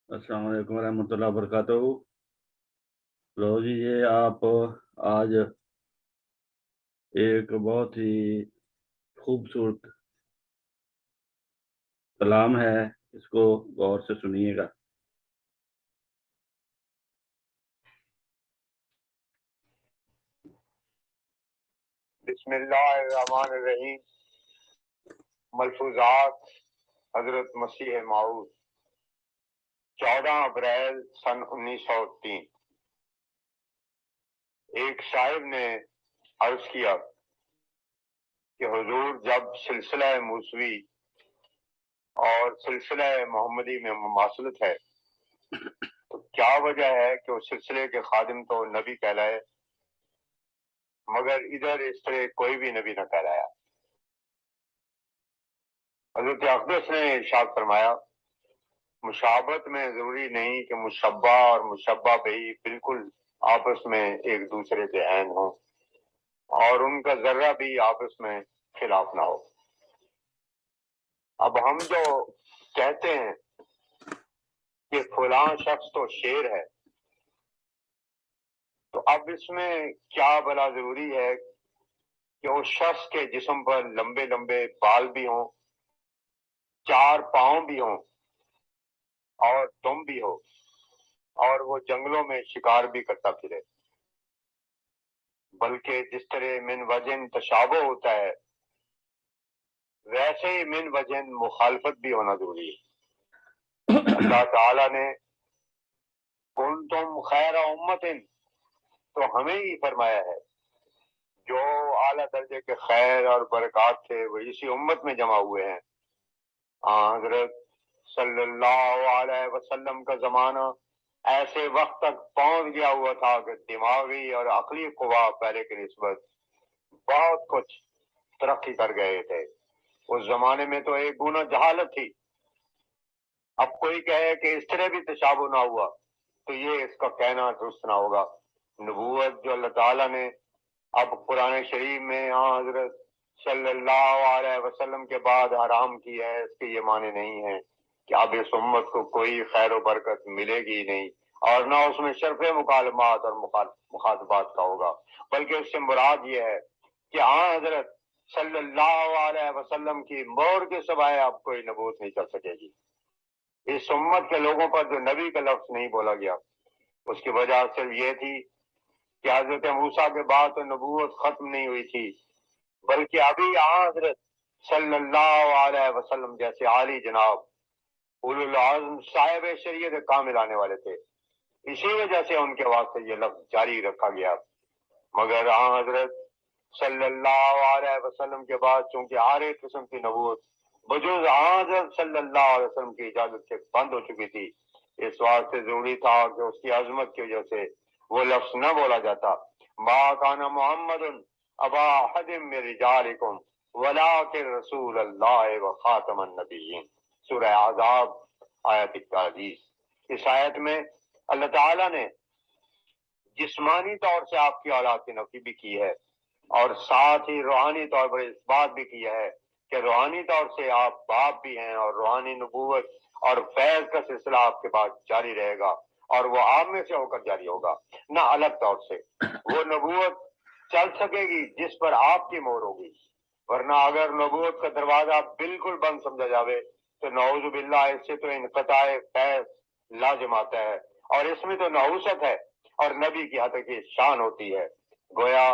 السلام علیکم ورحمۃ اللہ وبرکاتہ۔ لو جی، یہ آپ آج ایک بہت ہی خوبصورت کلام ہے، اس کو غور سے سنیے گا۔ بسم اللہ الرحمن الرحیم۔ ملفوظات حضرت مسیح موعود 14 اپریل سن 1903۔ ایک صاحب نے عرض کیا کہ حضور جب سلسلہ موسوی اور سلسلہ محمدی میں مماثلت ہے تو کیا وجہ ہے کہ اس سلسلے کے خادم تو نبی کہلائے مگر ادھر اس طرح کوئی بھی نبی نہ کہلایا؟ حضرت اقدس نے ارشاد فرمایا، مشابہت میں ضروری نہیں کہ مشبہ اور مشبہ بہی بالکل آپس میں ایک دوسرے کے عین ہوں اور ان کا ذرہ بھی آپس میں خلاف نہ ہو۔ اب ہم جو کہتے ہیں کہ فلاں شخص تو شیر ہے، تو اب اس میں کیا بلا ضروری ہے کہ اس شخص کے جسم پر لمبے لمبے بال بھی ہوں، 4 پاؤں بھی ہوں اور دم بھی ہو اور وہ جنگلوں میں شکار بھی کرتا پھرے؟ بلکہ جس طرح من وجن تشابہ ہوتا ہے ویسے ہی من وجن مخالفت بھی ہونا ضروری ہے۔ اللہ تعالیٰ نے کنتم خیر امت تو ہمیں ہی فرمایا ہے، جو اعلیٰ درجے کے خیر اور برکات تھے وہ اسی امت میں جمع ہوئے ہیں۔ حضرت صلی اللہ علیہ وسلم کا زمانہ ایسے وقت تک پہنچ گیا ہوا تھا کہ دماغی اور عقلی قوا پہلے کی نسبت بہت کچھ ترقی کر گئے تھے۔ اس زمانے میں تو ایک گنا جہالت تھی، اب کوئی کہے کہ اس طرح بھی تشابہ نہ ہوا تو یہ اس کا کہنا درست نہ ہوگا۔ نبوت جو اللہ تعالیٰ نے اب قرآن شریف میں حضرت صلی اللہ علیہ وسلم کے بعد حرام کی ہے، اس کے یہ معنی نہیں ہے کہ اب اس امت کو کوئی خیر و برکت ملے گی نہیں اور نہ اس میں شرف مکالمات اور مخاطبات کا ہوگا، بلکہ اس سے مراد یہ ہے کہ حضرت صلی اللہ علیہ وسلم کی مہر کے سوائے اب کوئی نبوت نہیں چل سکے گی۔ اس امت کے لوگوں پر جو نبی کا لفظ نہیں بولا گیا اس کی وجہ صرف یہ تھی کہ حضرت موسیٰ کے بعد تو نبوت ختم نہیں ہوئی تھی، بلکہ ابھی حضرت صلی اللہ علیہ وسلم جیسے عالی جناب اولو العزم صاحب شریعت کامل آنے والے تھے، اسی وجہ سے ان کے واسطے یہ لفظ جاری رکھا گیا۔ مگر حضرت صلی اللہ علیہ وسلم کے بعد چونکہ ہر ایک قسم کی نبوت بجوز حضرت صلی اللہ علیہ وسلم کی اجازت سے بند ہو چکی تھی، اس واسطے ضروری تھا کہ اس کی عظمت کی وجہ سے وہ لفظ نہ بولا جاتا، ما کان محمد ابا احد من رجالکم ولکن رسول اللہ و خاتم النبیین، سورہ احزاب آیت 41۔ اس آیت میں اللہ تعالیٰ نے جسمانی طور سے آپ کی اولاد کی نفی بھی کی ہے اور ساتھ ہی روحانی طور پر اس بات بھی کی ہے کہ روحانی طور سے آپ باپ بھی ہیں اور روحانی نبوت اور فیض کا سلسلہ آپ کے بعد جاری رہے گا اور وہ آپ میں سے ہو کر جاری ہوگا، نہ الگ طور سے۔ وہ نبوت چل سکے گی جس پر آپ کی مہر ہوگی، ورنہ اگر نبوت کا دروازہ بالکل بند سمجھا جاوے تو نعوذ باللہ اس سے تو انقطاع فیض لازم آتا ہے اور اس میں تو نحوست ہے اور نبی کی حد کی شان ہوتی ہے۔ گویا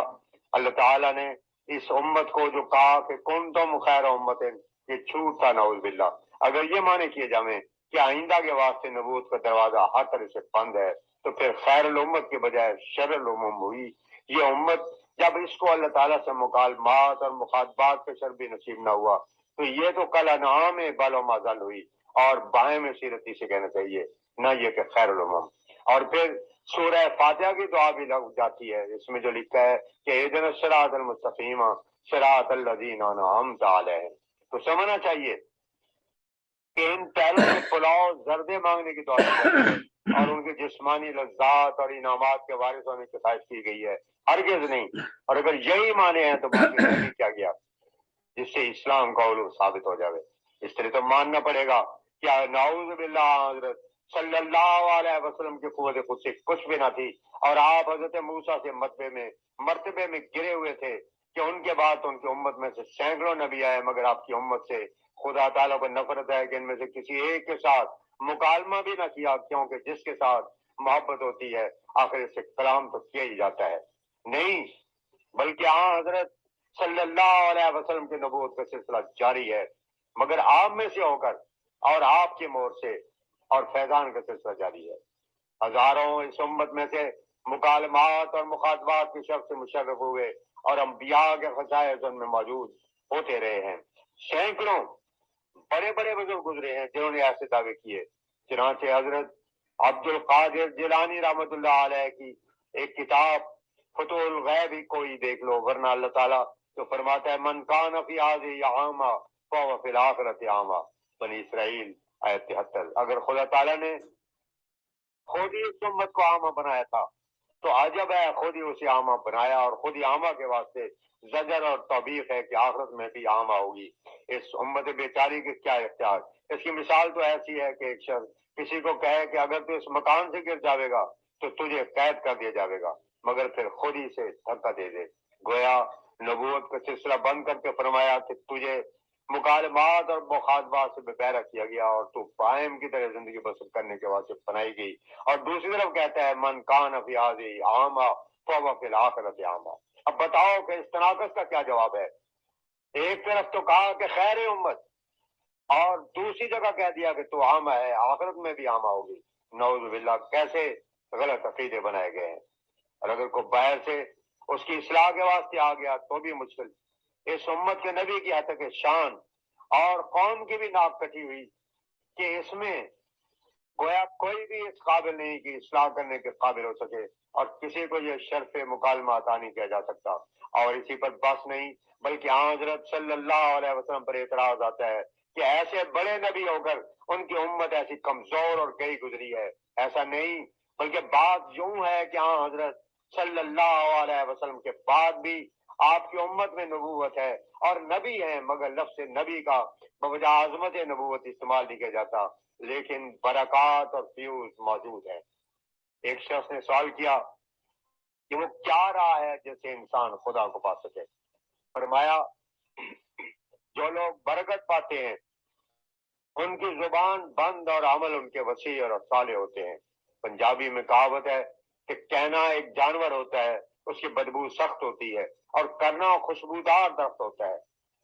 اللہ تعالیٰ نے اس امت کو جو کہا کہ کنتم خیر امت، یہ چھوٹ تھا نعوذ باللہ۔ اگر یہ معنی کیے جائیں کہ آئندہ کے واسطے نبوت کا دروازہ ہر طرح سے بند ہے تو پھر خیر الامت کے بجائے شر الامم ہوئی۔ یہ امت جب اس کو اللہ تعالیٰ سے مکالمات اور مخاطبات کا شر بھی نصیب نہ ہوا تو یہ تو کل انعام بل و مازل ہوئی، اور بائیں میں سیرتی سے کہنا چاہیے، نہ یہ کہ خیر الامم۔ اور پھر سورہ فاتحہ کی دعا بھی لگ جاتی ہے، اس میں جو لکھا ہے کہ اہدنا الصراط المستقیم صراط الذین انعمت علیہم، تو سمجھنا چاہیے کہ ان پیروں سے پلاؤ زردے مانگنے کی دعا کی جاتی ہے اور ان کے جسمانی لذات اور انعامات کے وارث ہونے کی خواہش کی گئی ہے، ہرگز نہیں۔ اور اگر یہی مانے ہیں تو باقی رہ بھی کیا گیا جس سے اسلام کا علو ثابت ہو جاوے۔ اس طرح تو ماننا پڑے گا क्या नाउज़ बिल्लाह हजरत सल्लल्लाहु अलैहि वसल्लम की कुव्वत खुद से कुछ भी ना थी, और आप हजरत मूसा से मर्तबे में गिरे हुए थे कि उनके बाद तो उनकी उम्मत में से सैकड़ों नबी आए, मगर आपकी उम्मत से खुदा ताला को नफरत है कि इनमें से किसी एक के साथ मुकालमा भी ना किया, क्योंकि जिसके साथ मोहब्बत होती है आखिर से कलाम तो किया ही जाता है नहीं, बल्कि हाँ हजरत सल्लल्लाहु अलैहि वसल्लम की नबूवत का सिलसिला जारी है, मगर आप में से होकर और आपकी मोर से और फैजान का सिलसिला जारी है। हजारों इस उम्मत में से मुकालमात और मुखातबात के शब्द से मुशर्रफ हुए और अंबिया के खसाइस उनमें मौजूद होते रहे हैं। सैकड़ों बड़े बड़े बुजुर्ग गुजरे हैं जिन्होंने ऐसे दावे किए। चुनांचे हजरत अब्दुल कादिर जिलानी रहमतुल्लाह अलैह की एक किताब फतुल गैब ही कोई देख लो, वरना अल्लाह ताला तो फरमाता है मन कान फी हाज़िही आमा फहुव फिल आखिरति आमा, बनी इसराइल आयत 73। अगर खुदा ताला ने खुद ही इस उम्मत को आमा बनाया था तो अजब है खुद ही उसे आमा बनाया, और खुद ही आमा के वास्ते जजर और तौबीख है कि आखिरत में भी आमा होगी। इस उम्मत बेचारी के क्या इख्तियार। इसकी मिसाल तो ऐसी है कि एक शख्स किसी को कहे कि अगर तू इस मकान से गिर जाएगा तो तुझे कैद कर दिया जाएगा, मगर फिर खुद ही से धक्का दे दे। गोया नबूवत का सिलसिला बंद करके फरमाया कि तुझे मुकालमात और मुखातबात से बेपैरा किया गया और तू बाइम की तरह जिंदगी बसर करने के वास्ते बनाई गई। और दूसरी तरफ कहता है मन कान फी हाज़िही आमा फहुव फिल आखिरति आमा। अब बताओ कि इस तनाकस का क्या जवाब है। एक तरफ तो कहा कि खैर उम्मत, और दूसरी जगह कह दिया कि तू आमा है, आखिरत में भी आमा होगी। नऊज़ बिल्लाह, कैसे गलत अकीदे बनाए गए हैं। और अगर कोई बाहर से उसकी इस्लाह के वास्ते आ गया तो भी मुश्किल। इस उम्मत के नबी की हद तक शान और कौम की भी नाक कटी हुई कि इसमें गोया कोई भी इस काबिल नहीं कि इस्लाह करने के काबिल हो सके, और किसी को ये शर्फ मुकालमा अता नहीं किया जा सकता। और इसी पर बस नहीं बल्कि हजरत सल्लल्लाहु अलैहि वसल्लम पर एतराज आता है कि ऐसे बड़े नबी होकर उनकी उम्मत ऐसी कमजोर और गई गुजरी है। ऐसा नहीं, बल्कि बात यूं है कि हाँ हजरत सल्लल्लाहु अलैहि वसल्लम के बाद भी आपकी उम्मत में नबूवत है और नबी है, मगर लफ्ज़ नबी का बवजह आजमत नबूवत इस्तेमाल नहीं किया जाता, लेकिन बरकत और फ्यूज मौजूद है। एक शख्स ने सवाल किया कि वो क्या रहा है जिससे इंसान खुदा को पा सके। फरमाया जो लोग बरकत पाते हैं उनकी जुबान बंद और अमल उनके वसी और साले होते हैं। पंजाबी में कहावत है कि कहना एक जानवर होता है, उसकी बदबू सख्त होती है, और करना खुशबूदार दरख्त होता है।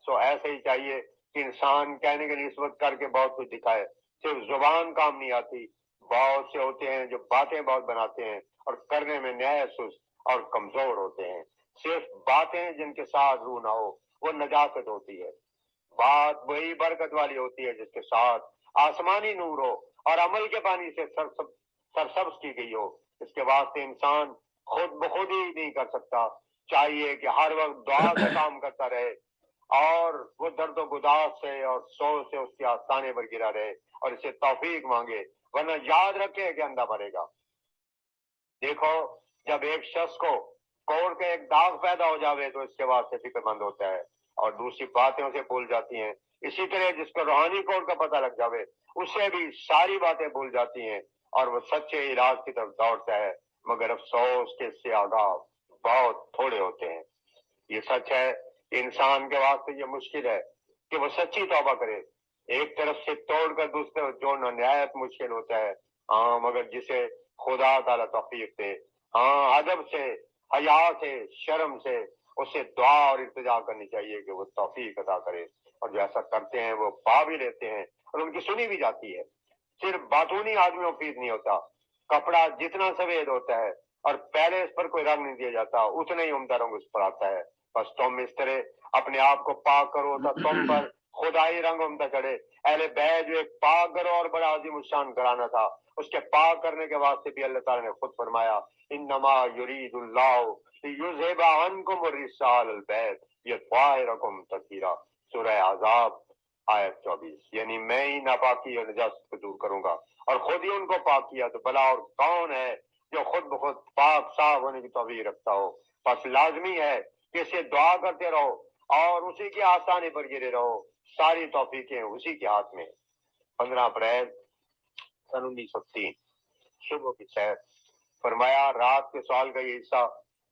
सो ऐसे ही चाहिए कि इंसान कहने की निस्बत करके बहुत कुछ दिखाए, सिर्फ जुबान काम नहीं आती। बहुत से होते हैं जो बातें बहुत बनाते हैं और करने में न्याय सुस्त और कमजोर होते हैं। सिर्फ बातें जिनके साथ रूह ना हो वो नजाकत होती है। बात वही बरकत वाली होती है जिसके साथ आसमानी नूर हो और अमल के पानी से सरसब्ज की गई हो। इसके वास्ते इंसान खुद बखुद ही नहीं कर सकता, चाहिए कि हर वक्त दुआ से काम करता रहे और वो दर्द गुदास से और सोच से उसके आस्थाने पर गिरा रहे और इसे तौफीक मांगे, वरना याद रखे कि अंधा मरेगा। देखो, जब एक शख्स को कोड़ के एक दाग पैदा हो जावे तो इसके बाद से फिक्रमंद होता है और दूसरी बातें उसे भूल जाती हैं। इसी तरह जिसको रूहानी कोड़ का पता लग जावे उससे भी सारी बातें भूल जाती हैं और वो सच्चे इलाज की तरफ दौड़ता है, मगर अफसोस के इससे आगाह बहुत थोड़े होते हैं। ये सच है, इंसान के वास्ते ये मुश्किल है कि वो सच्ची तौबा करे। एक तरफ से तोड़कर दूसरी तरफ जोड़ना नहायत मुश्किल होता है। हाँ, मगर जिसे खुदा ताला तौफीक दे, हाँ अदब से, हया से, शर्म से उससे दुआ और इल्तिजा करनी चाहिए कि वो तौफीक अता करे, और जो ऐसा करते हैं वो पा भी लेते हैं और उनकी सुनी भी जाती है। सिर्फ बातूनी आदमियों फीस नहीं होता, कपड़ा जितना सफेद होता है और पहले इस पर कोई रंग नहीं दिया जाता उतना ही उम्दा रंग उस पर आता है। बस तुम इस तरह अपने आप को पाक करो तो तुम पर खुदाई रंग उम्दा चढ़े। अहले बैत जो एक पाक करो और बड़ा अजीम शान कराना था, उसके पाक करने के वास्ते भी अल्लाह ताला ने खुद फरमाया इन्नमा युरीदुल्लाहु लियुज़हिबा अन्कुम रिस्सालल बैत यत्वाहिरकुम तत्हीरा। सूरह अहज़ाब आयत 24। यानी मैं ही नापाकी और नजास्त को दूर करूंगा और खुद ही उनको पाक किया, तो भला और कौन है जो खुद बखुद पाक साफ होने की तौफीक रखता हो। बस लाजमी है कि इसे दुआ करते रहो और उसी के आसानी पर गिरे रहो, सारी तौफीकें उसी के हाथ में। 15 अप्रैल सन 1903 सुबह की सैर। फरमाया रात के सवाल का ये हिस्सा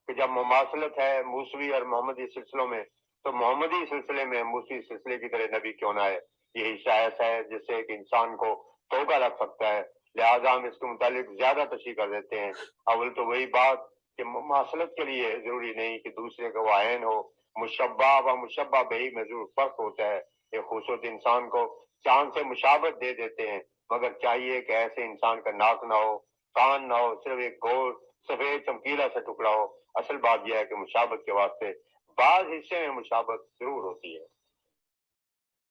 कि जब मुमासलत है मूसवी और मोहम्मदी सिलसिलों में, तो मोहम्मदी सिलसिले में मूसवी सिलसिले की तरह नबी क्यों ना है। ये हिस्सा ऐसा है जिससे एक इंसान को धोखा लग सकता है, लिहाजा हम इसके मुतालिक ज्यादा तशरीह कर देते हैं। अव्वल तो वही बात कि मुमासलत के लिए जरूरी नहीं कि दूसरे का वायन हो, मुशब्बा व मुशब्बा बही में जरूर फर्क होता है। एक खूबसूरत इंसान को चांद से मुशाबत दे देते हैं, मगर चाहिए कि ऐसे इंसान का नाक ना हो, कान ना हो, सिर्फ एक गोल सफेद चमकीला सा टुकड़ा हो। असल बात यह है कि मुशाबत के वास्ते बाज हिस्से में मुशाबत जरूर होती है।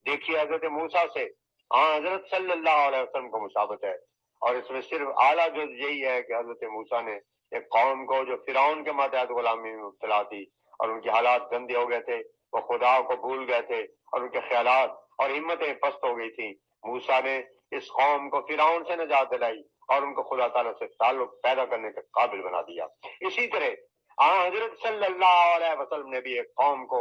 देखिए हजरत मूसा से हजरत सल्लल्लाहु अलैहि वसल्लम को मुशाबत है, और इसमें सिर्फ आला जो यही है कि हजरत मूसा ने एक कौम को जो फिरौन के मातहत गुलामी में मुब्तला थी और उनके हालात गंदे हो गए थे, वो खुदा को भूल गए थे और उनके ख्यालात और हिम्मतें पस्त हो गई थी। मूसा ने इस कौम को फिरौन से निजात दिलाई और उनको खुदा ताला से ताल्लुक पैदा करने के काबिल बना दिया। इसी तरह हजरत सल्लल्लाहु अलैहि वसल्लम ने भी एक कौम को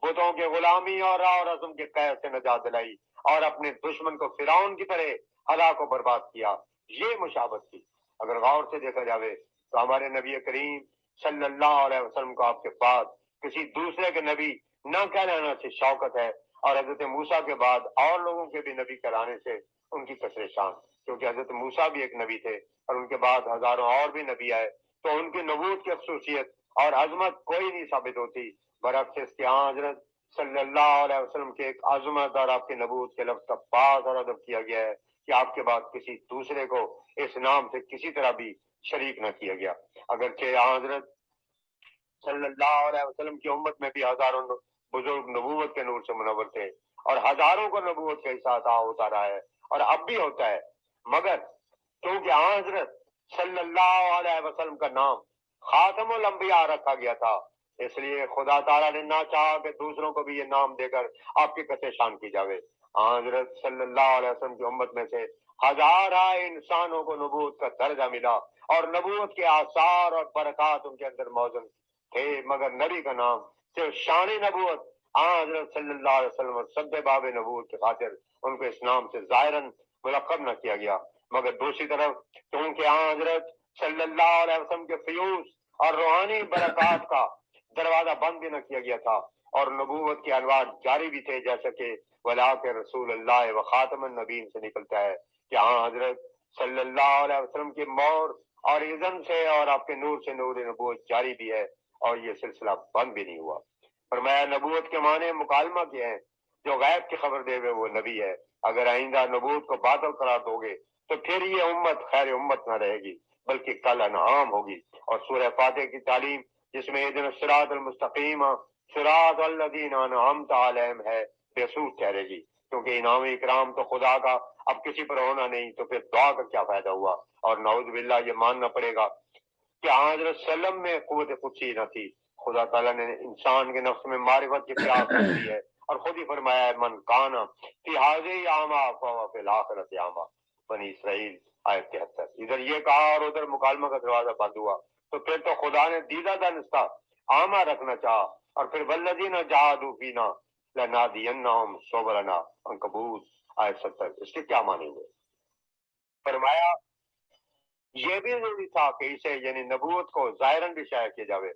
बुतों के गुलामी और राव रस्म के कैद से निजात दिलाई और अपने दुश्मन को फिरौन की तरह हलाक को बर्बाद किया। ये मुशाबत थी। अगर गौर से देखा जावे तो हमारे नबी करीम सल्लल्लाहु अलैहि वसल्लम को आपके बाद किसी दूसरे के नबी न कहलाने से शौकत है, और हजरत मूसा के बाद और लोगों के भी नबी कहलाने से उनकी कसरे शान, क्योंकि हजरत मूसा भी एक नबी थे और उनके बाद हजारों और भी नबी आए, तो उनकी नबूवत की खसूसियत और अजमत कोई नहीं साबित होती। बरअक्स इसके हजरत सल्लल्लाहु अलैहि वसल्लम के एक अजमत और आपके नबूवत के लफ्ज का पास और अदब किया गया है कि आपके बाद किसी दूसरे को इस नाम से किसी तरह भी शरीक न किया गया। अगरचे हजरत सल्लल्लाहु अलैहि वसल्लम की उम्मत में भी हजारों बुजुर्ग नबूवत के नूर से मुनव्वर थे और हजारों को नबूवत का हिस्सा होता रहा है और अब भी होता है, मगर क्योंकि हजरत सल्लल्लाहु अलैहि वसल्लम का नाम खातमुल अंबिया रखा गया था, इसलिए खुदा ताला ने ना चाहा कि दूसरों को भी ये नाम देकर आपकी कसरे शान की जावे। हजरत सल्लल्लाहु अलैहि वसल्लम की उम्मत में से हजारा इंसानों को नबूवत का दर्जा मिला और नबूवत के आसार और बरकत उनके अंदर मौजूद थे, मगर नबी का नाम सिर्फ शान नबूवत हजरत सल्लल्लाहु अलैहि वसल्लम और सब्बे बाब नबूवत के खातिर उनको इस नाम से ज़ाहिरन मुलक़ब न किया गया। मगर दूसरी तरफ क्योंकि हजरत सल्लल्लाहु अलैहि वसल्लम के फ्यूज और रूहानी बरकत का दरवाजा बंद भी न किया गया था और नबूवत के अनवार जारी भी थे, जैसे कि वला के रसूल अल्लाह व खातमुन नबीन से निकलता है कि हजरत सल्लल्लाहु अलैहि वसल्लम की मोर और इज़न से और आपके नूर से नूर नबूवत जारी भी है और ये सिलसिला बंद भी नहीं हुआ। फरमाया नबूवत के माने मुकालमा के हैं, जो गैब की खबर दे वो नबी है। अगर आइंदा नबूवत को बातिल करार दोगे तो फिर ये उम्मत खैर उम्मत न रहेगी बल्कि कल अनआम होगी। और सूरह फातिहा की तालीम जिसमें इहदिना सिरातल मुस्तकीम सिरातल लज़ीना अनअमता अलैहिम है बेसूर ठहरेगी, क्योंकि इनाम इकराम तो खुदा का अब किसी पर होना नहीं, तो फिर दुआ का क्या फायदा हुआ। और नऊज़ बिल्लाह ये मानना पड़ेगा कि हजरत सल्लम में कुव्वत कुदसी न थी। खुदा ताला ने इंसान के नफ्स में मारिफत की प्यास रख दी है और खुद ही फरमाया है मन काना फी हाज़िही आमा फहुवा फिल आखिरति आमा, बनी इसराइल आयत 73। इधर ये कहा और उधर मुकालमा का दरवाजा बंद हुआ, तो फिर तो खुदा ने दीदा दानिस्ता आमा रखना चाहा और फिर वल्लज़ीना जाहदू फीना लनहदियन्नहुम सुबुलना अनकबूत आयत 70। इसके क्या माने हुए। फरमाया ये भी जरूरी था कि इसे यानी नबूवत को ज़ाहिरन भी शाया किया जावे,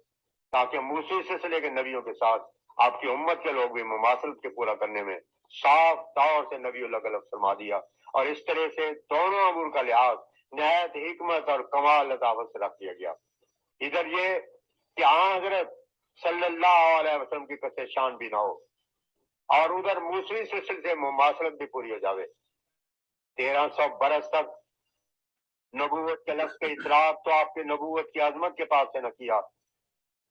ताकि मूसी सिलसिले के नबियों के साथ आपकी उम्मत के लोग भी मुमासलत के पूरा करने में साफ तौर से नबी अलग फरमा दिया, और इस तरह से दोनों अमूर का लिहाज नहायत हिकमत और कमाल लताफत से रख दिया गया। इधर ये कि हजरत सल्लल्लाहु अलैहि वसल्लम की कसरे शान भी ना हो और उधर मूसवी सिलसिले से मुमासलत भी पूरी हो जावे। 1300 बरस तक नबूवत के लफ्ज के इतराफ तो आपके नबूवत की अजमत के पास से न किया,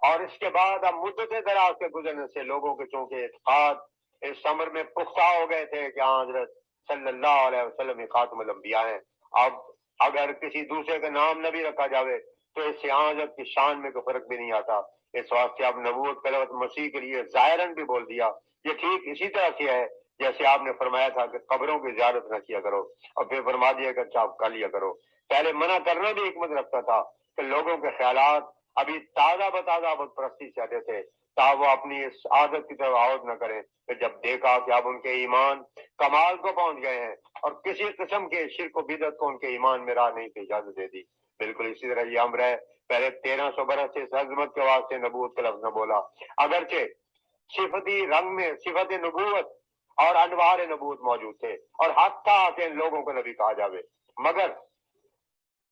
और इसके बाद अब मुद्दत दराज के गुजरने से लोगों के चूंकि इत्तेकाद इस अमर में पुख्ता हो गए थे कि हजरत सल्लल्लाहु अलैहि वसल्लम खातमुल अंबिया हैं। अब अगर किसी दूसरे का नाम नबी रखा जावे तो इससे हजरत की शान में कोई फर्क भी नहीं आता। इस वास्ते अब नबूवत का लफ्ज मसीह के लिए ज़ाहिरन भी बोल दिया। ये ठीक इसी तरह से है जैसे आपने फरमाया था कि कब्रों की ज़ियारत न किया करो, और फिर फरमा दिया कि अच्छा आप कर लिया करो। पहले मना करना भी हिकमत रखता था कि लोगों के ख्यालात अभी ताज़ा बताज़ा बुत परस्ती से आते थे, تاکہ وہ اپنی اس عادت کی طرف عود نہ کریں۔ پھر جب دیکھا کہ اب ان کے ایمان کمال کو پہنچ گئے ہیں اور کسی قسم کے شرک و بدعت کو ان کے ایمان میں راہ نہیں تھی، اجازت دے دی۔ بالکل اسی طرح یہ امر ہے، پہلے 1300 برس سے اس عظمت کے واسطے نبوت کا لفظ نہ بولا، اگرچہ صفتی رنگ میں صفت نبوت اور انوار نبوت موجود تھے، اور حق تھا کہ ان لوگوں کو نبی کہا جاوے، مگر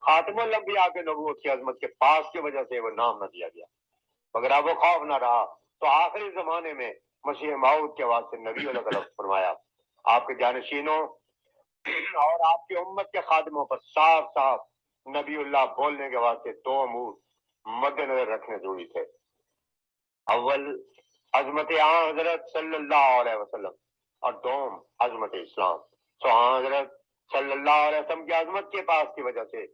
خاتم الانبیاء کے نبوت کی عظمت کے پاس کی وجہ سے وہ نام نہ دیا گیا، مگر اب وہ خوف نہ رہا، تو آخری زمانے میں مسیح موعود کے واسطے نبی اللہ کا لفظ فرمایا۔ آپ کے جانشینوں اور آپ کی امت کے خادموں پر صاف صاف نبی اللہ بولنے کے واسطے دو امور مد نظر رکھنے ضروری تھے۔ اول عظمت حضرت صلی اللہ علیہ وسلم، اور دوم عظمت اسلام۔ تو حضرت صلی اللہ علیہ وسلم کی عظمت کے پاس کی وجہ سے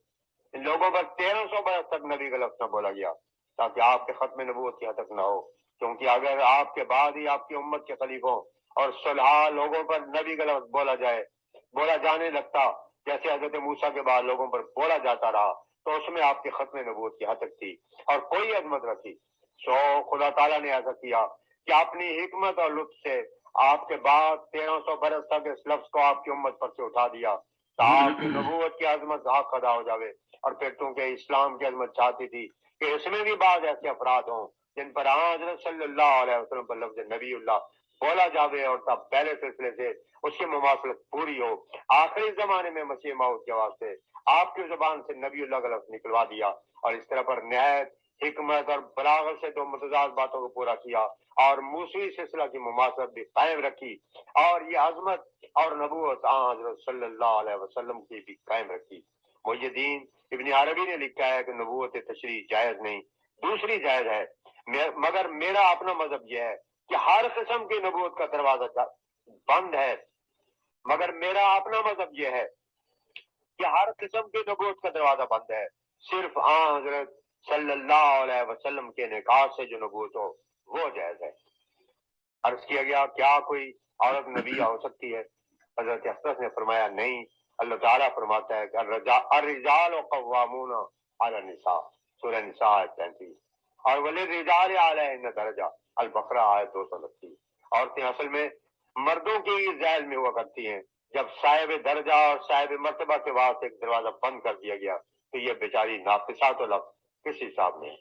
ان لوگوں پر 1300 برس تک نبی کا لفظ نہ بولا گیا، تاکہ آپ کے ختم نبوت کی حد تک نہ ہو، کیونکہ اگر آپ کے بعد ہی آپ کی امت کے خلیفوں اور صلحاء لوگوں پر نبی کا لفظ بولا جانے لگتا، جیسے حضرت موسیٰ کے بعد لوگوں پر بولا جاتا رہا، تو اس میں آپ کی ختم نبوت کی حد تک تھی اور کوئی عظمت نہ تھی۔ سو خدا تعالیٰ نے ایسا کیا کہ اپنی حکمت اور لطف سے آپ کے بعد 1300 برس تک اس لفظ کو آپ کی امت پر سے اٹھا دیا، آپ کی نبوت کی عظمت حق ادا ہو جاوے۔ اور پھر چونکہ اسلام کی عظمت چاہتی تھی کہ اس میں بھی بعض ایسے افراد ہوں جن پر حضرت صلی اللہ علیہ وسلم پر لفظ نبی اللہ بولا جاوے، اور تب پہلے سلسلے سے اس کی مماثلت پوری ہو، آخری زمانے میں مسیح موعود کے واسطے آپ کی زبان سے نبی اللہ کا لفظ نکلوا دیا، اور اس طرح پر نہایت حکمت اور بلاغت سے دو متضاد باتوں کو پورا کیا، اور موسوی سلسلہ کی مماثلت بھی قائم رکھی، اور یہ عظمت اور نبوت حضرت صلی اللہ علیہ وسلم کی بھی قائم رکھی۔ محی الدین ابن عربی نے لکھا ہے کہ نبوت تشریح جائز نہیں، دوسری جائز ہے، مگر میرا اپنا مذہب یہ ہے کہ ہر قسم کی نبوت کا دروازہ بند ہے، مگر میرا اپنا مذہب یہ ہے کہ ہر قسم کی نبوت کا دروازہ بند ہے، صرف حضرت صلی اللہ علیہ وسلم کے نکاح سے جو نبوت ہو وہ جائز ہے۔ عرض کیا گیا کیا کوئی عورت نبی ہو سکتی ہے؟ حضرت اختص نے فرمایا نہیں، اللہ تعالیٰ فرماتا ہے کہ الرجال قوامون علی النساء، سورہ نساء آیت 33، اور وللرجال علیہن درجہ، البقرہ آیت 229۔ عورتیں اصل میں مردوں کی ذیل میں ہوا کرتی ہیں، جب صاحب درجہ اور صاحب مرتبہ کے واسطے ایک دروازہ بند کر دیا گیا تو یہ بیچاری ناقصات و لفظ کس حساب میں ہے؟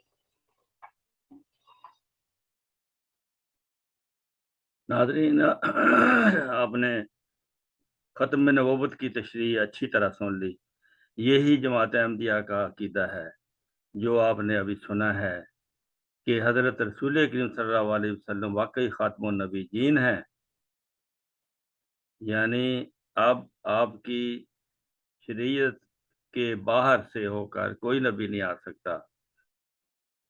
ناظرین، آپ نے ختم نبوت کی تشریح اچھی طرح سن لی۔ یہی جماعت احمدیہ کا عقیدہ ہے جو آپ نے ابھی سنا ہے کہ حضرت رسول کریم صلی اللہ علیہ وسلم واقعی خاتم النبیین ہیں، یعنی اب آپ کی شریعت کے باہر سے ہو کر کوئی نبی نہیں آ سکتا۔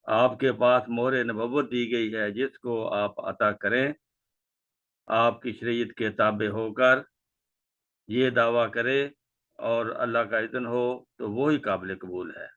آپ کے پاس مہر نبوت دی گئی ہے، جس کو آپ عطا کریں، آپ کی شریعت کے تابع ہو کر یہ دعویٰ کرے اور اللہ کا اذن ہو تو وہی قابل قبول ہے۔